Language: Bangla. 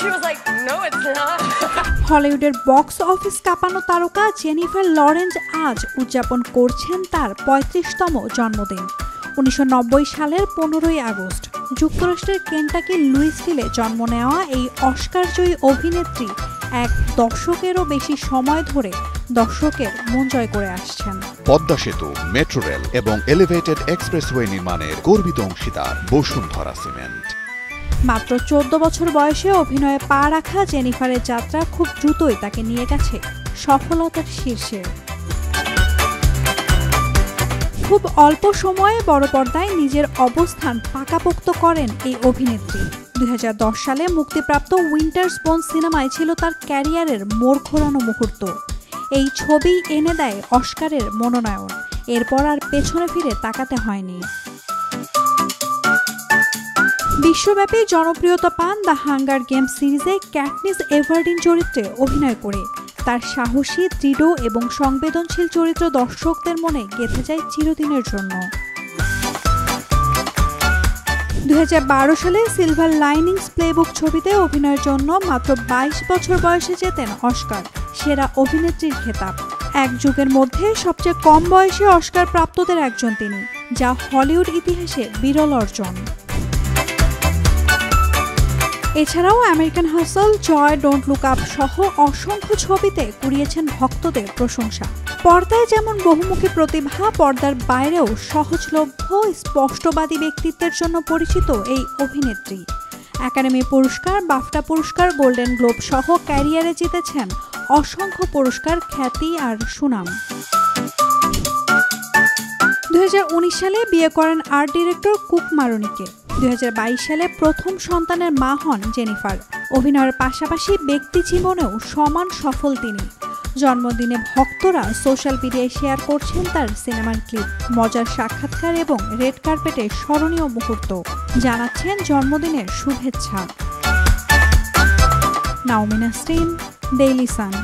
she was like, no, it's not. হলিউডের বক্স অফিস কাঁপানো তারকা জেনিফার লরেন্স আজ উদযাপন করছেন তার 35তম জন্মদিন। 1990 সালের 15ই আগস্ট যুক্তরাষ্ট্রের কেন্টাকি লুইসভিলে জন্ম নেওয়া এই অস্কারজয়ী অভিনেত্রী এক দশকেরও বেশি সময় ধরে দর্শকের মন জয় করে আসছেন। পদ্মা সেতু, মেট্রো রেল এবং এলিভেটেড এক্সপ্রেসওয়ে নির্মাণের গর্বিত অংশীদার বসুন্ধরা সিমেন্ট। মাত্র 14 বছর বয়সে অভিনয়ে পা রাখা জেনিফারের যাত্রা খুব দ্রুতই তাকে নিয়ে গেছে সফলতার শীর্ষে। খুব অল্প সময়ে বড় পর্দায় নিজের অবস্থান পাকাপোক্ত করেন এই অভিনেত্রী। 2010 সালে মুক্তিপ্রাপ্ত উইন্টারস বোন সিনেমায় ছিল তার ক্যারিয়ারের মোড় ঘোরানো মুহূর্ত। এই ছবি এনে দেয় অস্কারের মনোনয়ন। এরপর আর পেছনে ফিরে তাকাতে হয়নি। বিশ্বব্যাপী জনপ্রিয়তা পান দ্য হাঙ্গার গেম সিরিজে ক্যাটনিস এভারডিন চরিত্রে অভিনয় করে। তার সাহসী, দৃঢ় এবং সংবেদনশীল চরিত্র দর্শকদের মনে গেঁথে যায় চিরদিনের জন্য। 2012 সালে সিলভার লাইনিংস প্লেবুক ছবিতে অভিনয়ের জন্য মাত্র 22 বছর বয়সে জেতেন অস্কার সেরা অভিনেত্রীর খেতাব। এক যুগের মধ্যে সবচেয়ে কম বয়সে অস্কার প্রাপ্তদের একজন তিনি, যা হলিউড ইতিহাসে বিরল অর্জন। এছাড়াও আমেরিকান হাসল, জয়, ডোন্ট লুক আপ সহ অসংখ্য ছবিতে কুড়িয়েছেন ভক্তদের প্রশংসা। পর্দায় যেমন বহুমুখী প্রতিভা, পর্দার বাইরেও সহজলভ্য, স্পষ্টবাদী ব্যক্তিত্বের জন্য পরিচিত এই অভিনেত্রী। একাডেমি পুরস্কার, বাফটা পুরস্কার, গোল্ডেন গ্লোব সহ ক্যারিয়ারে জিতেছেন অসংখ্য পুরস্কার, খ্যাতি আর সুনাম। 2019 সালে বিয়ে করেন আর্ট ডিরেক্টর কুক মারোনিকে। 2022 সালে প্রথম সন্তানের মা হন জেনিফার। অভিনয়ের পাশাপাশি ব্যক্তি জীবনেও সমান সফল তিনি। জন্মদিনে ভক্তরা সোশ্যাল মিডিয়ায় শেয়ার করছেন তার সিনেমার ক্লিপ, মজার সাক্ষাৎকার এবং রেড কার্পেটে স্মরণীয় মুহূর্ত, জানাচ্ছেন জন্মদিনের শুভেচ্ছা। Naomi Nasrin, Daily Sun.